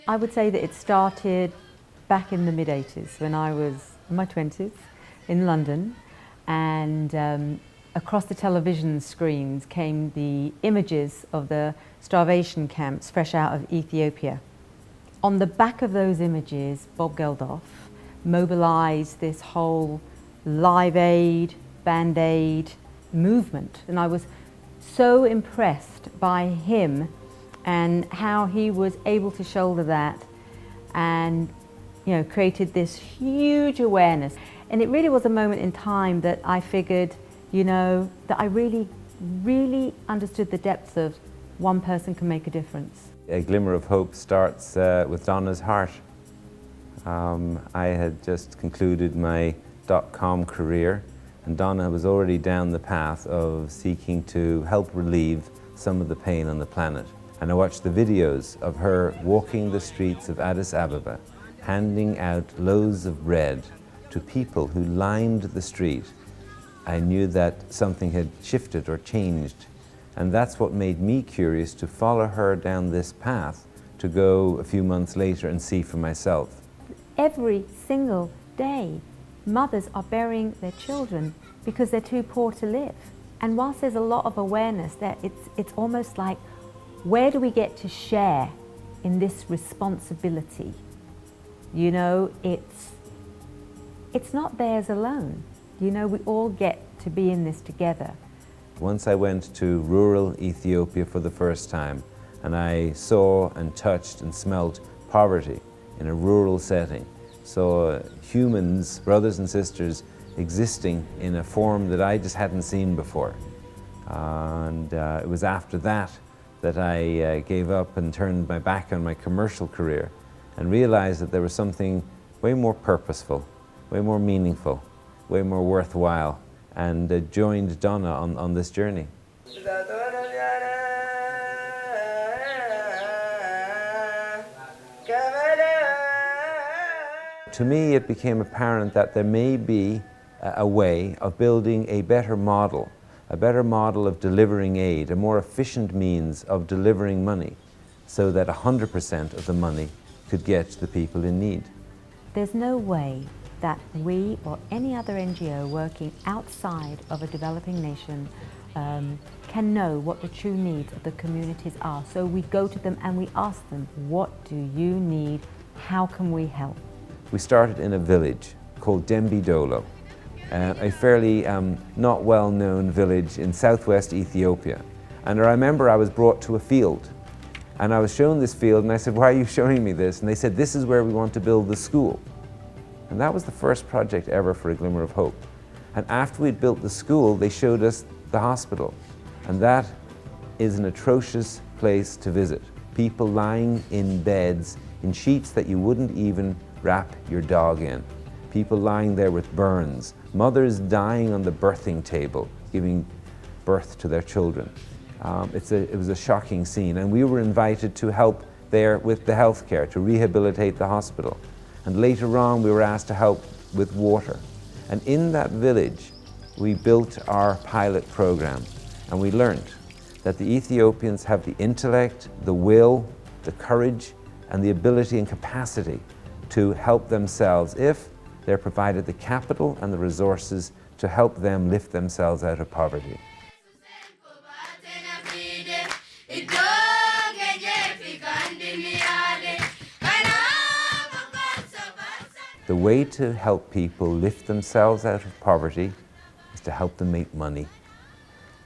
I would say that it started back in the mid-80s when I was in my 20s in London, and across the television screens came the images of the starvation camps fresh out of Ethiopia. On the back of those images, Bob Geldof mobilized this whole Live Aid, Band Aid movement, and I was so impressed by him and how he was able to shoulder that and created this huge awareness. And it really was a moment in time that I figured, that I really understood the depths of one person can make a difference. A Glimmer of Hope starts with Donna's heart. I had just concluded my .com career, and Donna was already down the path of seeking to help relieve some of the pain on the planet. And I watched the videos of her walking the streets of Addis Ababa, handing out loaves of bread to people who lined the street. I knew that something had shifted or changed, and that's what made me curious to follow her down this path, to go a few months later and see for myself. Every single day, mothers are burying their children because they're too poor to live. And whilst there's a lot of awareness there, it's almost like, where do we get to share in this responsibility? It's not theirs alone. We all get to be in this together. Once I went to rural Ethiopia for the first time, and I saw and touched and smelt poverty in a rural setting. Saw humans, brothers and sisters, existing in a form that I just hadn't seen before. And it was after that that I gave up and turned my back on my commercial career and realized that there was something way more purposeful, way more meaningful, way more worthwhile, and joined Donna on this journey. To me, it became apparent that there may be a way of building a better model of delivering aid, a more efficient means of delivering money, so that 100% of the money could get to the people in need. There's no way that we or any other NGO working outside of a developing nation can know what the true needs of the communities are. So we go to them and we ask them, what do you need? How can we help? We started in a village called Dembidolo, a fairly not well-known village in southwest Ethiopia. And I remember I was brought to a field, and I was shown this field, and I said, why are you showing me this? And they said, this is where we want to build the school. And that was the first project ever for A Glimmer of Hope. And after we'd built the school, they showed us the hospital. And that is an atrocious place to visit. People lying in beds, in sheets that you wouldn't even wrap your dog in. People lying there with burns. Mothers dying on the birthing table, giving birth to their children. It was a shocking scene, and we were invited to help there with the healthcare, to rehabilitate the hospital. And later on, we were asked to help with water. And in that village, we built our pilot program, and we learned that the Ethiopians have the intellect, the will, the courage, and the ability and capacity to help themselves if they're provided the capital and the resources to help them lift themselves out of poverty. The way to help people lift themselves out of poverty is to help them make money.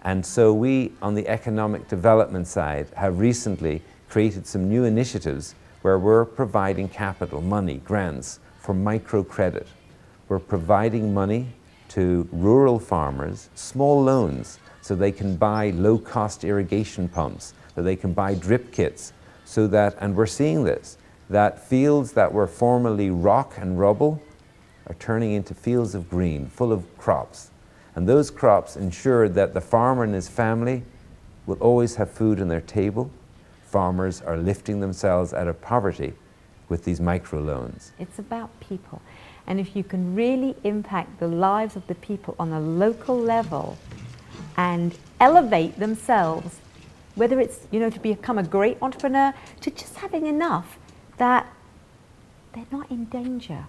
And so we, on the economic development side, have recently created some new initiatives where we're providing capital, money, grants for microcredit. We're providing money to rural farmers, small loans, so they can buy low-cost irrigation pumps, so they can buy drip kits, so that, and we're seeing this, that fields that were formerly rock and rubble are turning into fields of green, full of crops. And those crops ensure that the farmer and his family will always have food on their table. Farmers are lifting themselves out of poverty with these microloans. It's about people. And if you can really impact the lives of the people on a local level and elevate themselves, whether it's to become a great entrepreneur, to just having enough that they're not in danger.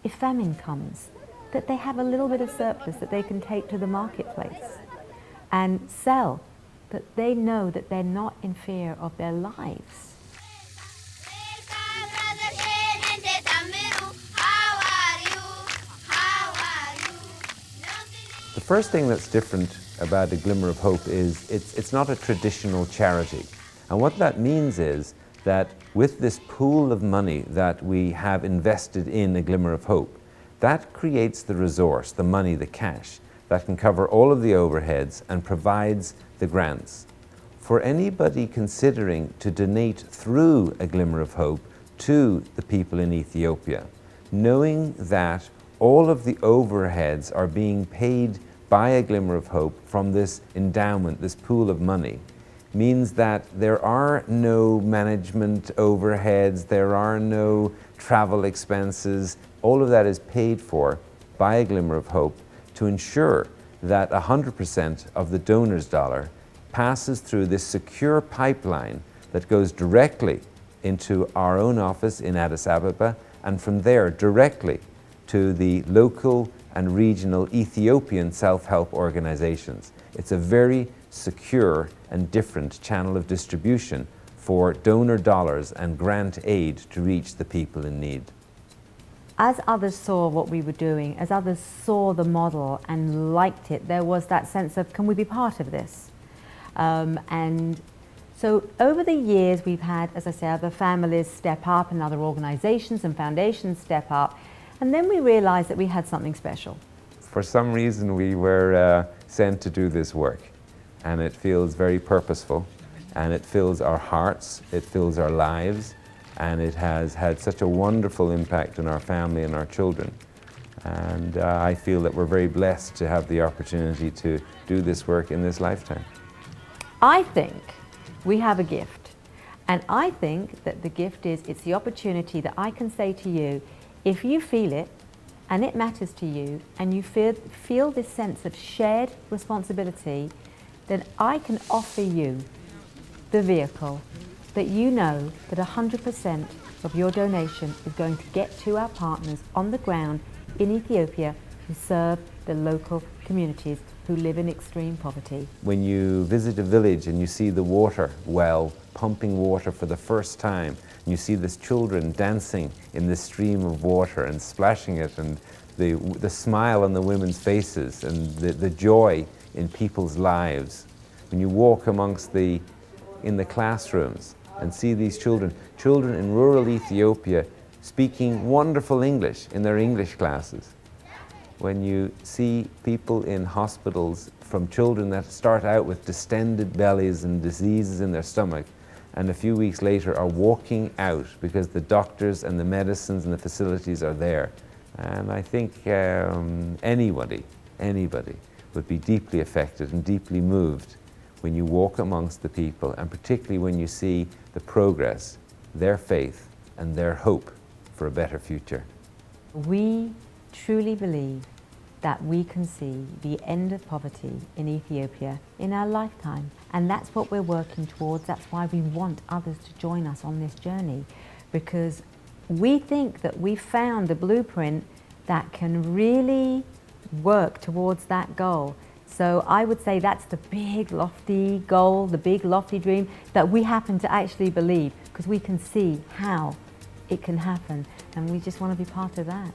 If famine comes, that they have a little bit of surplus that they can take to the marketplace and sell, that they know that they're not in fear of their lives. The first thing that's different about A Glimmer of Hope is it's not a traditional charity. And what that means is that with this pool of money that we have invested in A Glimmer of Hope, that creates the resource, the money, the cash, that can cover all of the overheads and provides the grants. For anybody considering to donate through A Glimmer of Hope to the people in Ethiopia, knowing that all of the overheads are being paid by A Glimmer of Hope from this endowment, this pool of money, means that there are no management overheads, there are no travel expenses. All of that is paid for by A Glimmer of Hope to ensure that 100% of the donor's dollar passes through this secure pipeline that goes directly into our own office in Addis Ababa, and from there directly to the local and regional Ethiopian self-help organizations. It's a very secure and different channel of distribution for donor dollars and grant aid to reach the people in need. As others saw what we were doing, as others saw the model and liked it, there was that sense of, can we be part of this? And so over the years we've had, as I say, other families step up and other organizations and foundations step up. And then we realized that we had something special. For some reason we were sent to do this work, and it feels very purposeful, and it fills our hearts, it fills our lives, and it has had such a wonderful impact on our family and our children. And I feel that we're very blessed to have the opportunity to do this work in this lifetime. I think we have a gift, and I think that the gift is, it's the opportunity that I can say to you, if you feel it and it matters to you and you feel this sense of shared responsibility, then I can offer you the vehicle that you know that 100% of your donation is going to get to our partners on the ground in Ethiopia who serve the local communities who live in extreme poverty. When you visit a village and you see the water well pumping water for the first time, and you see these children dancing in this stream of water and splashing it, and the smile on the women's faces and the joy in people's lives. When you walk in the classrooms and see these children in rural Ethiopia speaking wonderful English in their English classes. When you see people in hospitals, from children that start out with distended bellies and diseases in their stomach, and a few weeks later are walking out because the doctors and the medicines and the facilities are there. And I think anybody would be deeply affected and deeply moved when you walk amongst the people, and particularly when you see the progress, their faith and their hope for a better future. We truly believe that we can see the end of poverty in Ethiopia in our lifetime. And that's what we're working towards. That's why we want others to join us on this journey, because we think that we've found a blueprint that can really work towards that goal. So I would say that's the big lofty goal, the big lofty dream that we happen to actually believe, because we can see how it can happen, and we just want to be part of that.